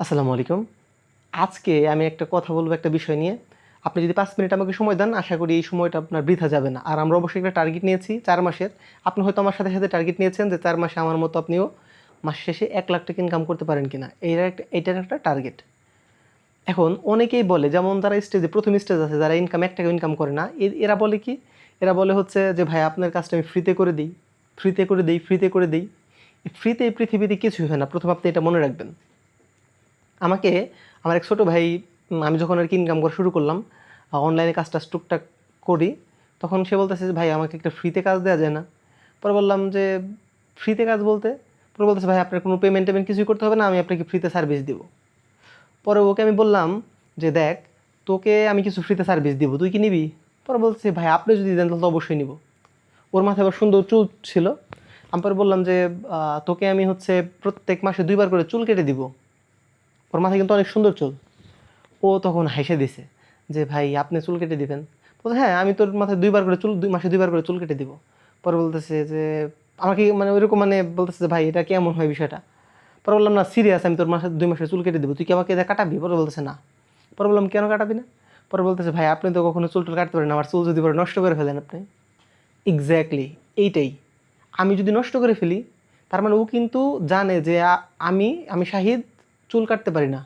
আসসালামু আলাইকুম। আজকে আমি একটা কথা বলবো একটা বিষয় নিয়ে। আপনি যদি ৫ মিনিট আমাকে সময় দেন, আশা করি এই সময়টা আপনার বৃথা যাবে না। আর আমরা অবশ্যই একটা টার্গেট নিয়েছি ৪ মাসের। আপনি হয়তো আমার সাথে টার্গেট নিয়েছেন যে ৪ মাসে আমার মতো আপনিও মাস শেষে ৳১,০০,০০০ ইনকাম করতে পারেন কিনা। এইটার একটা টার্গেট। এখন অনেকেই বলে যেমন যারা স্টেজে ১ম স্টেজ আছে যারা ৳১ ইনকাম করে না, এরা বলে কি? এরা বলে হচ্ছে যে, "ভাই আপনার কাজটা আমি ফ্রিতে করে দেই, ফ্রিতে করে দেই, ফ্রিতে করে দেই।" ফ্রিতে এই পৃথিবীতে কিছুই হয় না। ১ম আপনি এটা মনে রাখবেন। আমাকে আমার এক ছোটো ভাই আমি যখন আরকি ইনকাম করা শুরু করলাম, অনলাইনে কাজ-টাজ টুকটাক করি, তখন সে বলতেছে যে, "ভাই আমাকে একটা ফ্রিতে কাজ দেয়া যায় না?" পরে বললাম যে, "ফ্রিতে কাজ বলতে?" পরে বলতেছে, "ভাই আপনার কোনো পেমেন্ট-টেমেন্ট কিছুই করতে হবে না, আমি আপনাকে ফ্রিতে সার্ভিস দিব।" পরে ওকে আমি বললাম যে, "দেখ, তোকে আমি কিছু ফ্রিতে সার্ভিস দিব, তুই কি নিবি?" পরে বলতেছে, "ভাই আপনি যদি দেন তাহলে তো অবশ্যই নিব।" ওর মাথায় আবার সুন্দর চুল ছিল। আমি পরে বললাম যে, "তোকে আমি হচ্ছে প্রত্যেক মাসে ২ বার করে চুল কেটে দিব।" ওর মাথায় কিন্তু অনেক সুন্দর চুল। ও তখন হাইসে দিছে যে, "ভাই আপনি চুল কেটে দিবেন?" বলছে, "হ্যাঁ, আমি তোর মাথায় ২ বার করে চুল ২ মাসে ২ বার করে চুল কেটে দিব।" পরে বলতেছে যে আমাকে মানে ওইরকম মানে বলতেছে যে, "ভাই এটা কেমন হয় বিষয়টা?" পরে বললাম, "না সিরিয়াস, আমি তোর মাসে ২ মাসে চুল কেটে দিব। তুই কি আমাকে এটা কাটাবি?" পরে বলতেছে, "না।" পরে বললাম, "কেন কাটাবি না?" পরে বলতেছে, "ভাই আপনি তো কখনো চুল-টুল কাটতে পারেন না। আমার চুল যদি পরে নষ্ট করে ফেলেন আপনি?" এক্সাক্টলি এইটাই। আমি যদি নষ্ট করে ফেলি, তার মানে ও কিন্তু জানে যে আমি শাহিদ চুল কাটতে পারি না।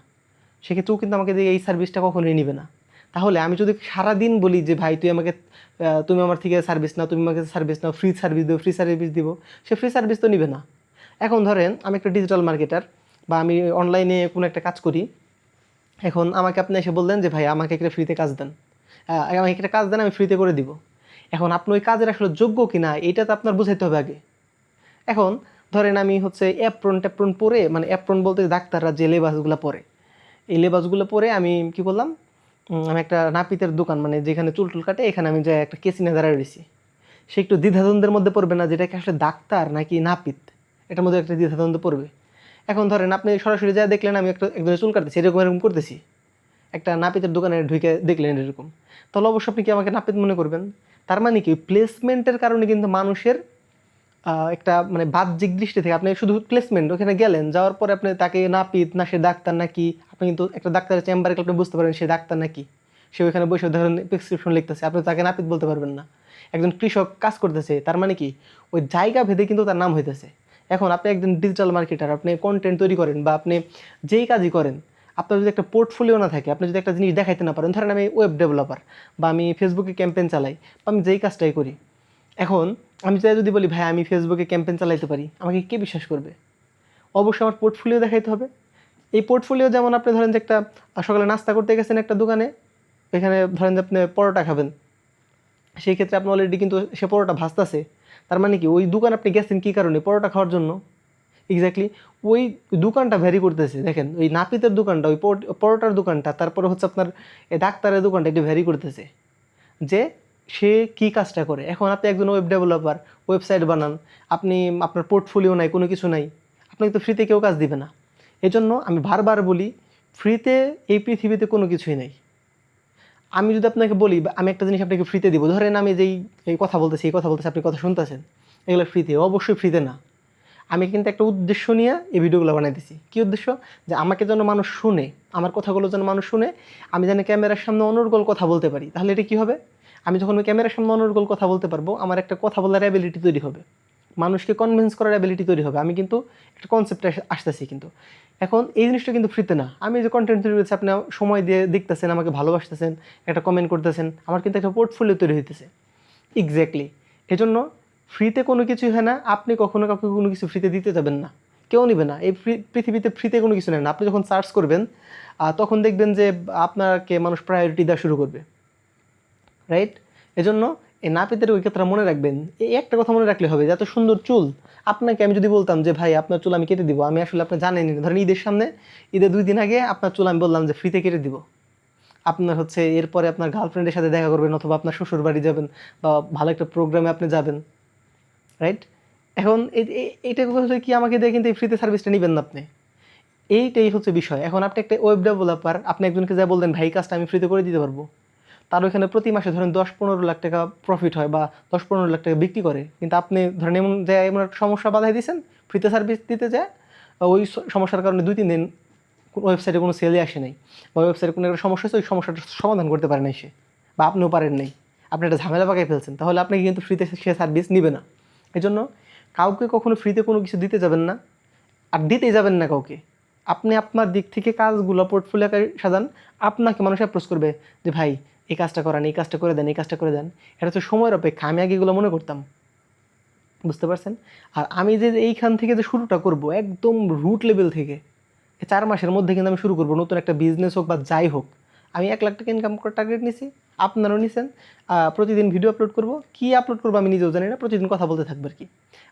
সেক্ষেত্রে ও কিন্তু আমাকে দিয়ে এই সার্ভিসটা কখনোই নিবে না। তাহলে আমি যদি সারাদিন বলি যে, "ভাই তুই আমাকে তুমি আমার থেকে সার্ভিস নাও, তুমি আমার কাছে সার্ভিস নাও, ফ্রি সার্ভিস দিও, ফ্রি সার্ভিস দিব।" সে ফ্রি সার্ভিস তো নিবে না। এখন ধরেন আমি একটা ডিজিটাল মার্কেটার বা আমি অনলাইনে কোনো একটা কাজ করি। এখন আমাকে আপনি এসে বললেন যে, "ভাই আমাকে একটা ফ্রিতে কাজ দেন। আমাকে একটা কাজ দেন, আমি ফ্রিতে করে দিব।" এখন আপনি ওই কাজের আসলে যোগ্য কিনা এটা তো আপনার বুঝাইতে হবে আগে। এখন ধরেন আমি হচ্ছে অ্যাপ্রন-ট্যাপ্রন পরে মানে অ্যাপ্রন বলতে ডাক্তাররা যে লেবাসগুলা পরে, এই লেবাসগুলো পরে আমি কি করলাম, আমি একটা নাপিতের দোকান মানে যেখানে চুল-টুল কাটে এখানে আমি যাই একটা কেসিনে দাঁড়ায় রইছি। সে একটু দ্বিধাদ্বন্দ্বের মধ্যে পড়বে না যে এটা কি আসলে ডাক্তার নাকি নাপিত? এটার মধ্যে একটা দ্বিধাদ্বন্দ্ব পড়বে। এখন ধরেন আপনি সরাসরি যায়া দেখলেন আমি একজনের চুল কাটতেছি, এরকম করতেছি। একটা নাপিতের দোকানে ঢুকে দেখলেন এরকম। তাহলে অবশ্যই আপনি কি আমাকে নাপিত মনে করবেন? তার মানে কি প্লেসমেন্টের কারণে কিন্তু মানুষের একটা মানে বাহ্যিক দৃষ্টি থেকে আপনি শুধু প্লেসমেন্ট ওখানে গেলেন, যাওয়ার পরে আপনি তাকে নাপিত না সে ডাক্তার নাকি, আপনি কিন্তু একটা ডাক্তারের চেম্বারে গেলে আপনি বুঝতে পারবেন সে ডাক্তার নাকি। সে ওইখানে বসে ধরেন প্রেসক্রিপশন লিখতেছে, আপনি তাকে নাপিত বলতে পারবেন না। একজন কৃষক কাজ করতেছে, তার মানে কি ওই জায়গা ভেদে কিন্তু তার নাম হইতেছে। এখন আপনি একজন ডিজিটাল মার্কেটার, আপনি কনটেন্ট তৈরি করেন বা আপনি যেই কাজই করেন, আপনার যদি একটা পোর্টফোলিও না থাকে, আপনি যদি একটা জিনিস দেখাইতে না পারেন, ধরেন আমি ওয়েব ডেভেলপার বা আমি ফেসবুকে ক্যাম্পেইন চালাই বা আমি যেই কাজটাই করি। এখন আমি যদি বলি, "ভাই আমি ফেসবুকে ক্যাম্পেইন চালাইতে পারি", আমাকে কে বিশ্বাস করবে? অবশ্যই আমার পোর্টফোলিও দেখাইতে হবে। এই পোর্টফোলিও যেমন আপনি ধরেন যে একটা সকালে নাস্তা করতে গেছেন একটা দোকানে, এখানে ধরেন যে আপনি পরোটা খাবেন। সেই ক্ষেত্রে আপনি অলরেডি কিন্তু সে পরোটা ভাজতাছে। তার মানে কি ওই দোকানে আপনি গেছেন কি কারণে? পরোটা খাওয়ার জন্য। এক্সাক্টলি ওই দোকানটা ভ্যারি করতেছে। দেখেন ওই নাপিতের দোকানটা, ওই পরোটার দোকানটা, তারপরে হচ্ছে আপনার এই ডাক্তারের দোকানটা এটা ভ্যারি করতেছে। যে সে কী কাজটা করে। এখন আপনি একজন ওয়েব ডেভেলপার, ওয়েবসাইট বানান, আপনি আপনার পোর্টফোলিও নাই, কোনো কিছু নাই। আপনাকে তো ফ্রিতে কেউ কাজ দিবে না। এজন্য আমি বারবার বলি, ফ্রিতে এই পৃথিবীতে কোনো কিছুই নাই। আমি যদি আপনাকে বলি বা আমি একটা জিনিস আপনাকে ফ্রিতে দিব, ধরেন আমি এই কথা বলতেছি, আপনি কথা শুনতেছেন। এগুলো ফ্রিতে, অবশ্যই ফ্রিতে না। আমি কিন্তু একটা উদ্দেশ্য নিয়ে এই ভিডিওগুলো বানাইতেছি। কী উদ্দেশ্য? যে আমাকে যেন মানুষ শুনে, আমার কথাগুলো যেন মানুষ শুনে, আমি যেন ক্যামেরার সামনে অনর্গল কথা বলতে পারি। তাহলে এটা কী হবে? আমি যখন ওই ক্যামেরার সামনে অনর্গল কথা বলতে পারবো, আমার একটা কথা বলার অ্যাবিলিটি তৈরি হবে। মানুষকে কনভিন্স করার অ্যাবিলিটি তৈরি হবে। আমি কিন্তু একটা কনসেপ্টে আসতেছি কিন্তু। এখন এই জিনিসটা কিন্তু ফ্রিতে না। আমি যে কনটেন্ট তৈরি করছি, আপনি সময় দিয়ে দেখতেছেন, আমাকে ভালোবাসতেছেন, একটা কমেন্ট করতেছেন, আমার কিন্তু একটা পোর্টফোলিও তৈরি হইতেছে। এক্স্যাক্টলি। এজন্য ফ্রিতে কোনো কিছুই হয় না। আপনি কখনো কাউকে কোনো কিছু ফ্রিতে দিতে যাবেন না। কেউ নিবে না। এই পৃথিবীতে ফ্রিতে কোনো কিছু নেয় না। আপনি যখন সার্চ করবেন, তখন দেখবেন যে আপনাকে মানুষ প্রায়োরিটি দেওয়া শুরু করবে। রাইট? এজন্য এই নাপিতের ওই কথাটা মনে রাখবেন। এই একটা কথা মনে রাখলে হবে যে এত সুন্দর চুল, আপনাকে আমি যদি বলতাম যে, "ভাই আপনার চুল আমি কেটে দিব।" আমি আসলে আপনি জানেনই না। ধরেন ঈদের সামনে, ঈদের ২ দিন আগে আপনার চুল আমি বললাম যে ফ্রিতে কেটে দিব। আপনার হচ্ছে এরপরে আপনার গার্লফ্রেন্ডের সাথে দেখা করবেন অথবা আপনার শ্বশুরবাড়ি যাবেন বা ভালো একটা প্রোগ্রামে আপনি যাবেন। রাইট? এখন এইটা হচ্ছে কি আমাকে দিয়ে কিন্তু এই ফ্রিতে সার্ভিসটা নিবেন না আপনি। এইটাই হচ্ছে বিষয়। এখন আপনি একটা ওয়েব ডেভেলপার, আপনি একজনকে যেয়ে বললেন, "ভাই এই কাজটা আমি ফ্রিতে করে দিতে পারবো।" তার ওইখানে প্রতি মাসে ধরেন ১০-১৫ লাখ টাকা প্রফিট হয় বা ১০-১৫ লাখ টাকা বিক্রি করে। কিন্তু আপনি ধরেন এমন একটা সমস্যা বাধাই দিছেন, ফ্রিতে সার্ভিস দিতে যেয়ে ওই সমস্যার কারণে ২-৩ দিন ওয়েবসাইটে কোনো সেলই আসে নাই, বা ওয়েবসাইটে কোনো একটা সমস্যা হচ্ছে, ওই সমস্যাটা সমাধান করতে পারে নাই সে, বা আপনিও পারেন নাই, আপনি একটা ঝামেলা পাকাই ফেলছেন, তাহলে আপনাকে কিন্তু ফ্রিতে সে সার্ভিস নিবে না। এই জন্য কাউকে কখনো ফ্রিতে কোনো কিছু দিতে যাবেন না, আর দিতেই যাবেন না কাউকে। আপনি আপনার দিক থেকে কাজগুলো পোর্টফোলিও সাজান, আপনাকে মানুষ অ্যাপ্রোচ করবে যে ভাই এই কাজটা করান, এই কাজটা করে দেন, এই কাজটা করে দেন। এটা হচ্ছে সময়ের অপেক্ষা, আমি আগে এগুলো মনে করতাম, বুঝতে পারছেন? আর আমি যে এইখান থেকে যে শুরুটা করব একদম রুট লেভেল থেকে, 4 মাসের মধ্যে কিন্তু আমি শুরু করবো নতুন একটা বিজনেস হোক বা যাই হোক। আমি 1 লাখ টাকা ইনকাম করার টার্গেট নিছি, আপনারাও নিছেন। প্রতিদিন ভিডিও আপলোড করব, কি আপলোড করবো আমি নিজেও জানি না, প্রতিদিন কথা বলতে থাকবে আর কি।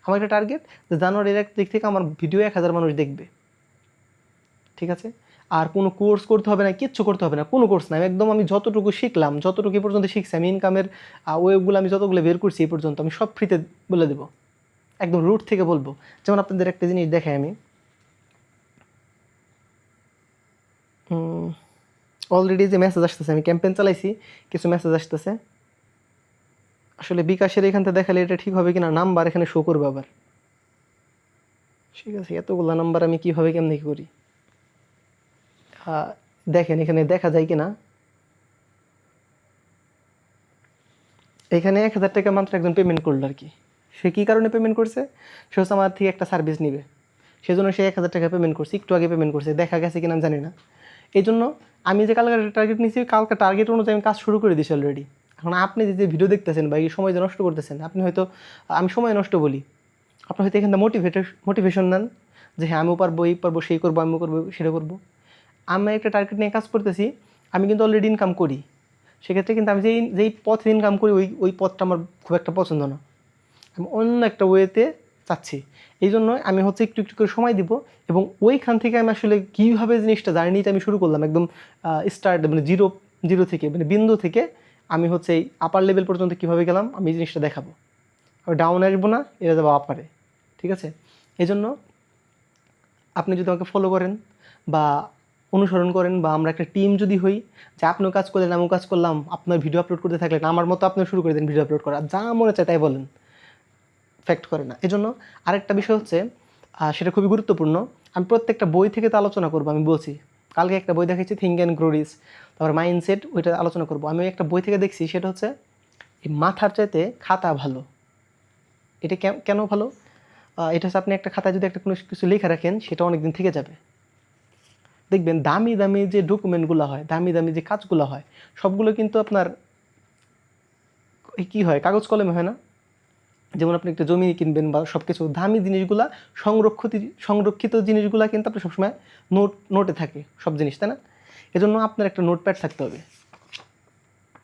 আমার একটা টার্গেট যে জানুয়ারির 1 তারিখ থেকে আমার ভিডিও 1000 মানুষ দেখবে, ঠিক আছে? আর কোনো কোর্স করতে হবে না, কিচ্ছু করতে হবে না, কোনো কোর্স না। একদম আমি যতটুকু শিখলাম, যতটুকু এ পর্যন্ত শিখছি, আমি ইনকামের ওয়েবগুলো আমি যতগুলো বের করছি এই পর্যন্ত, আমি সব ফ্রিতে বলে দেবো, একদম রুট থেকে বলবো। যেমন আপনাদের একটা জিনিস দেখাই আমি, অলরেডি যে মেসেজ আসতেছে, আমি ক্যাম্পেইন চালাইছি, কিছু মেসেজ আসতেছে। আসলে বিকাশের এখান থেকে দেখালে এটা ঠিক হবে কিনা, নাম্বার এখানে শো করবে আবার। ঠিক আছে, এতগুলো নাম্বার আমি কীভাবে কেমনি করি, দেখেন এখানে দেখা যায় কিনা। এখানে 1000 টাকা মাত্র একজন পেমেন্ট করলো আর কি। সে কী কারণে পেমেন্ট করছে? সে হচ্ছে আমার থেকে একটা সার্ভিস নিবে, সেজন্য সে 1000 টাকা পেমেন্ট করছে, একটু আগে পেমেন্ট করছে, দেখা গেছে কিনা আমি জানি না। এই জন্য আমি যে কালকে টার্গেট নিয়েছি, কালকে টার্গেট অনুযায়ী আমি কাজ শুরু করে দিয়েছি অলরেডি। এখন আপনি যে ভিডিও দেখতেছেন বা এই সময় যে নষ্ট করতেছেন, আপনি হয়তো, আমি সময় নষ্ট বলি, আপনি হয়তো এখান থেকে মোটিভেশন নেন যে হ্যাঁ আমিও পারবো, এই পারবো, সেই করবো, আমিও করবো, সেটা করবো। আমি একটা টার্গেট নিয়ে কাজ করতেছি, আমি কিন্তু অলরেডি ইনকাম করি। সেক্ষেত্রে কিন্তু আমি যেই পথে ইনকাম করি, ওই পথটা আমার খুব একটা পছন্দ না, আমি অন্য একটা ওয়েতে চাচ্ছি। এই জন্য আমি হচ্ছে একটু একটু করে সময় দিব, এবং ওইখান থেকে আমি আসলে কীভাবে জিনিসটা জার্নিটা আমি শুরু করলাম একদম স্টার্ট, মানে জিরো থেকে, মানে বিন্দু থেকে আমি হচ্ছে এই আপার লেভেল পর্যন্ত কীভাবে গেলাম, আমি এই জিনিসটা দেখাবো। আমি ডাউন আসবো না, এরা যাবো আপারে, ঠিক আছে? এই জন্য আপনি যদি আমাকে ফলো করেন বা অনুসরণ করেন, বা আমরা একটা টিম যদি হই, যে আপনিও কাজ করলেন, আমিও কাজ করলাম, আপনার ভিডিও আপলোড করতে থাকলেন, আমার মতো আপনিও শুরু করে দেন ভিডিও আপলোড করা, যা মনে চায় তাই বলেন, ফ্যাক্ট করে না। এজন্য আরেকটা বিষয় হচ্ছে, সেটা খুবই গুরুত্বপূর্ণ, আমি প্রত্যেকটা বই থেকে তো আলোচনা করবো। আমি বলছি কালকে একটা বই দেখেছি, থিঙ্ক অ্যান্ড গ্রো রিচ, তারপর মাইন্ডসেট, ওইটা আলোচনা করবো। আমি একটা বই থেকে দেখছি, সেটা হচ্ছে এই মাথার চাইতে খাতা ভালো। এটা কেন ভালো? এটা হচ্ছে আপনি একটা খাতায় যদি একটা কোনো কিছু লেখা রাখেন, সেটা অনেকদিন থেকে যাবে। দেখবেন দামি দামি যে ডকুমেন্টগুলো হয়, দামি দামি যে কাজগুলো হয়, সবগুলো কিন্তু আপনার কী হয়, কাগজ কলমে হয় না। যেমন আপনি একটা জমি কিনবেন বা সব কিছু দামি জিনিসগুলা, সংরক্ষিত জিনিসগুলা কিন্তু আপনি সবসময় নোটে থাকে সব জিনিস, তাই না? এজন্য আপনার একটা নোটপ্যাড থাকতে হবে,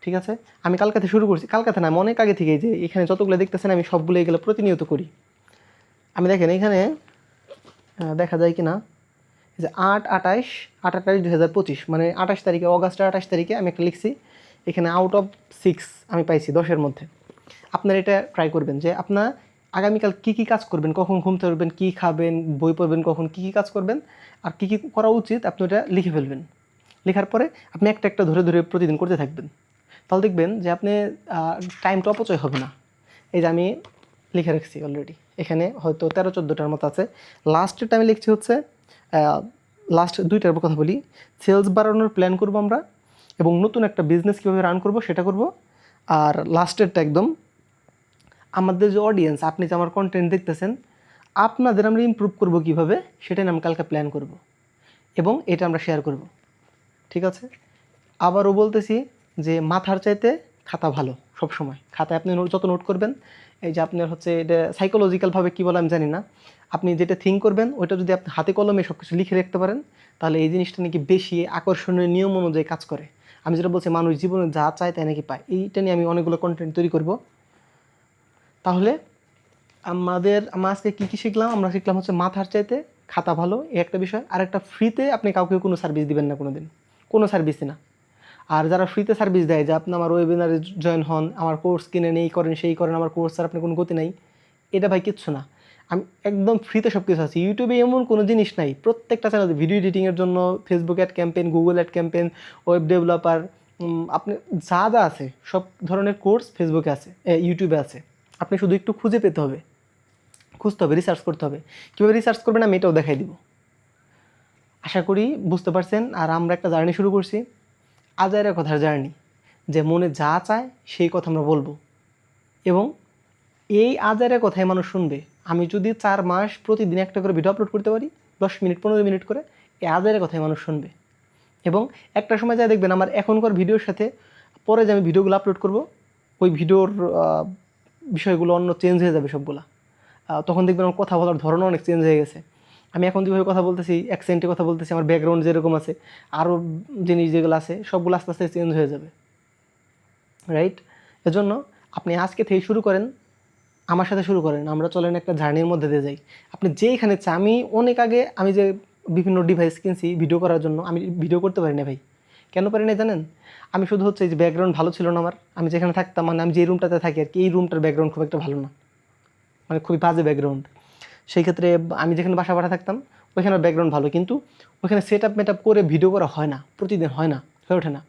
ঠিক আছে? আমি কালকাতে শুরু করছি, কালকাতে না, অনেক আগে থেকেই, যে এখানে যতগুলো দেখতেছেন আমি সবগুলো এগুলো প্রতিনিয়ত করি। আমি দেখেন এখানে দেখা যায় কি না, যে 8/28/2025, মানে 28 তারিখে, অগাস্টের 28 তারিখে আমি একটা লিখছি, এখানে আউট অফ 6 আমি পাইছি 10-এর মধ্যে। আপনারা এটা ট্রাই করবেন যে আপনার আগামীকাল কী কী কাজ করবেন, কখন ঘুমতে পারবেন, কী খাবেন, বই পড়বেন কখন, কী কী কাজ করবেন, আর কী কী করা উচিত, আপনি ওটা লিখে ফেলবেন। লেখার পরে আপনি একটা একটা ধরে ধরে প্রতিদিন করতে থাকবেন, তাহলে দেখবেন যে আপনি টাইমটা অপচয় হবে না। এই যে আমি লিখে রাখছি অলরেডি, এখানে হয়তো 13-14টার মতো আছে। লাস্টের টাইমে লিখছি হচ্ছে, লাস্ট 2টার কথা বলি, সেলস বাড়ানোর প্ল্যান করব আমরা, এবং নতুন একটা বিজনেস কীভাবে রান করব সেটা করব। আর লাস্টেরটা একদম আমাদের যে অডিয়েন্স, আপনি যে আমার কন্টেন্ট দেখতেছেন, আপনাদের আমরা ইমপ্রুভ করব কীভাবে, সেটাই আমি কালকে প্ল্যান করব, এবং এটা আমরা শেয়ার করব, ঠিক আছে? আবারও বলতেছি যে মাথার চাইতে খাতা ভালো সবসময়। খাতায় আপনি যত নোট করবেন, এই যে আপনার হচ্ছে এটা সাইকোলজিক্যালভাবে কী বলে আমি জানি না, আপনি যেটা থিঙ্ক করবেন ওইটা যদি আপনি হাতে কলমে সব কিছু লিখে রাখতে পারেন, তাহলে এই জিনিসটা নাকি বেশি আকর্ষণীয় নিয়ম অনুযায়ী কাজ করে। আমি যেটা বলছি, মানুষ জীবনে যা চায় তাই নাকি পায়, এইটা নিয়ে আমি অনেকগুলো কন্টেন্ট তৈরি করব। তাহলে আমরা আজকে কী কী শিখলাম? আমরা শিখলাম হচ্ছে মাথার চাইতে খাতা ভালো, এই একটা বিষয়। আর একটা, ফ্রিতে আপনি কাউকে কোনো সার্ভিস দিবেন না কোনো দিন, কোনো সার্ভিসই না। আর যারা ফ্রিতে সার্ভিস দেয়, যে আপনি আমার ওয়েবিনারে জয়েন হন, আমার কোর্স কিনেন, এই করেন, সেই করেন, আমার কোর্স ছাড়া আপনার কোনো গতি নাই, এটা ভাই কিচ্ছু না। আমি একদম ফ্রিতে সব কিছু আছে। ইউটিউবে এমন কোনো জিনিস নাই, প্রত্যেকটা চ্যানেল, ভিডিও এডিটিংয়ের জন্য Facebook ad campaign, Google ad campaign, web developer, আপনি যা যা আছে সব ধরনের কোর্স ফেসবুকে আছে, ইউটিউবে আছে। আপনি শুধু একটু খুঁজে পেতে হবে, খুঁজতে হবে, রিসার্চ করতে হবে। কীভাবে রিসার্চ করবেন আমি এটাও দেখাই দিব। আশা করি বুঝতে পারছেন। আর আমরা একটা জার্নি শুরু করছি, আজাইরা কথার জার্নি, যে মনে যা চায় সেই কথা আমরা বলবো, এবং এই আজাইরা কথাই মানুষ শুনবে। আমি যদি 4 মাস প্রতিদিন একটা করে ভিডিও আপলোড করতে পারি, 10 মিনিট 15 মিনিট করে, এই আজাইরা কথাই মানুষ শুনবে। এবং একটা সময় যা দেখবেন আমার এখনকার ভিডিওর সাথে পরে যে আমি ভিডিওগুলো আপলোড করব, ওই ভিডিওর বিষয়গুলো অন্য চেঞ্জ হয়ে যাবে সবগুলা। তখন দেখবেন আমার কথা বলার ধরনও অনেক চেঞ্জ হয়ে গেছে। আমি এখন যেভাবে কথা বলতেছি, অ্যাকসেন্টে কথা বলতেছি, আমার ব্যাকগ্রাউন্ড যেরকম আছে, আরও জিনিস যেগুলো আছে সবগুলো আস্তে আস্তে চেঞ্জ হয়ে যাবে, রাইট? এজন্য আপনি আজকে থেকে শুরু করেন, আমার সাথে শুরু করেন, আমরা চলেন একটা জার্নির মধ্যে দিয়ে যাই। আপনি যেইখানে আমি অনেক আগে আমি যে বিভিন্ন ডিভাইস কিনছি ভিডিও করার জন্য, আমি ভিডিও করতে পারি না ভাই। কেন পারি না জানেন? আমি শুধু হচ্ছে যে ব্যাকগ্রাউন্ড ভালো ছিল না আমার। আমি যেখানে থাকতাম, মানে আমি যে রুমটাতে থাকি আর কি, এই রুমটার ব্যাকগ্রাউন্ড খুব একটা ভালো না, মানে খুবই বাজে ব্যাকগ্রাউন্ড। সেই ক্ষেত্রে আমি যেখানে বাসা ভাড়া থাকতাম ওইখানে ব্যাকগ্রাউন্ড ভালো, কিন্তু ওইখানে সেট আপ করে ভিডিও করা হয় না, প্রতিদিন হয় না, হয়ে ওঠে না।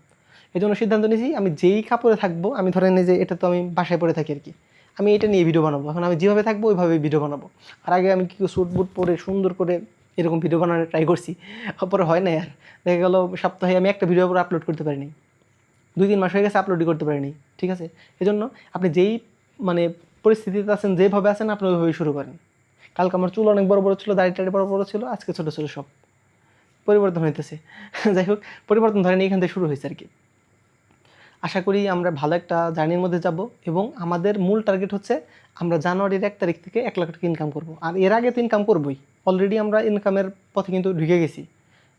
এই জন্য সিদ্ধান্ত নিয়েছি আমি যেই কাপড়ে থাকবো, আমি ধরেন এই যে এটা তো আমি বাসায় পরে থাকি আর কি, আমি এটা নিয়ে ভিডিও বানাবো। এখন আমি যেভাবে থাকবো ওইভাবেই ভিডিও বানাবো। আর আগে আমি কি স্যুট বুট পরে সুন্দর করে এরকম ভিডিও বানানোর ট্রাই করছি, পরে হয় না। আর দেখা গেলো সপ্তাহে আমি একটা ভিডিও পরে আপলোড করতে পারিনি, 2-3 মাস হয়ে গেছে আপলোডই করতে পারিনি, ঠিক আছে? এই জন্য আপনি যেই মানে পরিস্থিতিতে আছেন, যেভাবে আছেন, আপনি ওইভাবেই শুরু করেন। কালকে আমার চুল অনেক বড় বড় ছিল, দাড়ি টাড়ি বড় বড় ছিল, আজকে ছোটো ছোটো সব পরিবর্তন হইতেছে। যাই হোক, পরিবর্তন ধরেন এইখান থেকে শুরু হয়েছে আর কি। আশা করি আমরা ভালো একটা জার্নির মধ্যে যাব, এবং আমাদের মূল টার্গেট হচ্ছে আমরা জানুয়ারির 1 তারিখ থেকে 1 লাখ টাকা ইনকাম করব। আর এর আগে তো ইনকাম করবই, অলরেডি আমরা ইনকামের পথে কিন্তু ঢুকে গেছি।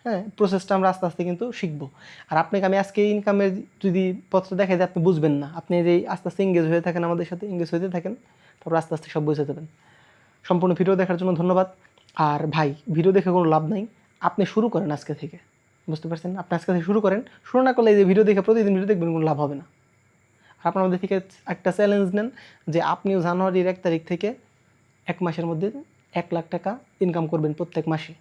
হ্যাঁ, প্রসেসটা আমরা আস্তে আস্তে কিন্তু শিখবো। আর আপনাকে আমি আজকে ইনকামের যদি পথটা দেখাই দিই, আপনি বুঝবেন না। আপনি যে আস্তে আস্তে এঙ্গেজ হয়ে থাকেন, আমাদের সাথে এঙ্গেজ হতে থাকেন, তারপর আস্তে আস্তে সব বুঝে যাবেন। সম্পূর্ণ ভিডিও দেখার জন্য ধন্যবাদ। আর ভাই, ভিডিও দেখে কোনো লাভ নাই, আপনি শুরু করেন আজকে থেকে। বুঝতে পারছেন? আপনি আজকে থেকে শুরু করেন। শুরু না করলে এই যে ভিডিও দেখে প্রতিদিন ভিডিও দেখবেন, কোনো লাভ হবে না। আর আপনার মধ্যে থেকে একটা চ্যালেঞ্জ নেন যে আপনিও জানুয়ারির 1 তারিখ থেকে 1 মাসের মধ্যে 1 লাখ টাকা ইনকাম করবেন প্রত্যেক মাসে।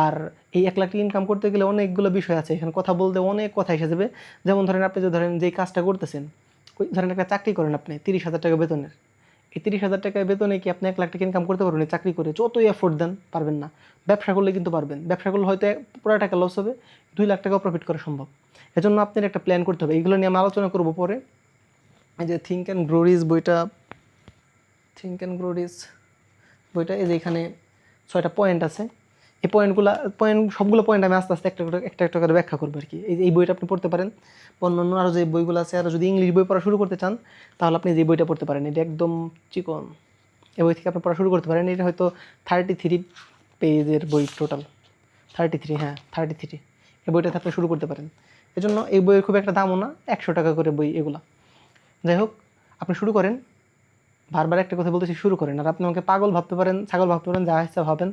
আর এই 1 লাখ টাকা ইনকাম করতে গেলে অনেকগুলো বিষয় আছে, এখানে কথা বলতে অনেক কথা এসে যাবে। যেমন ধরেন আপনি যে ধরেন যেই কাজটা করতেছেন, ওই ধরেন একটা চাকরি করেন আপনি 30,000 টাকা বেতনের, এই 30,000 টাকা বেতনে কি আপনি 1 লাখ টাকা ইনকাম করতে পারবেন? চাকরি করে যতই এফোর্ট দেন পারবেন না। ব্যবসা করলে কিন্তু পারবেন। ব্যবসা করলে হয়তো পুরো টাকা লস হবে, 2 লাখ টাকাও প্রফিট করা সম্ভব। এজন্য আপনার একটা প্ল্যান করতে হবে। এইগুলো নিয়ে আমি আলোচনা করবো পরে। এই যে থিঙ্ক অ্যান্ড গ্রো রিচ বইটা, থিঙ্ক অ্যান্ড গ্রো রিচ বইটা, এই যে এখানে 6টা পয়েন্ট আছে। এই সবগুলো পয়েন্ট আমি আস্তে আস্তে একটা করে ব্যাখ্যা করবো আর কি। এই বইটা আপনি পড়তে পারেন। অন্যান্য আরও যে বইগুলো আছে, আর যদি ইংলিশ বই পড়া শুরু করতে চান, তাহলে আপনি যে বইটা পড়তে পারেন, এটা একদম চিকন, এই বই থেকে আপনি পড়া শুরু করতে পারেন। এটা হয়তো 33 পেজের বই টোটাল, 33, হ্যাঁ 33। এই বইটাতে আপনি শুরু করতে পারেন। এজন্য এই বইয়ের খুব একটা দামও না, 100 টাকা করে বই এগুলা। যাই হোক, আপনি শুরু করেন। বারবার একটা কথা বলতেছি, শুরু করেন। আর আপনি আমাকে পাগল ভাবতে পারেন, ছাগল ভাবতে পারেন, যা ইচ্ছা ভাবেন।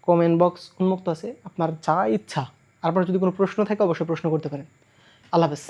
কমেন্ট বক্স উন্মুক্ত আছে, আপনার যা ইচ্ছা। আপনার যদি কোনো প্রশ্ন থাকে অবশ্যই প্রশ্ন করতে পারেন। আল্লাহ হাফেজ।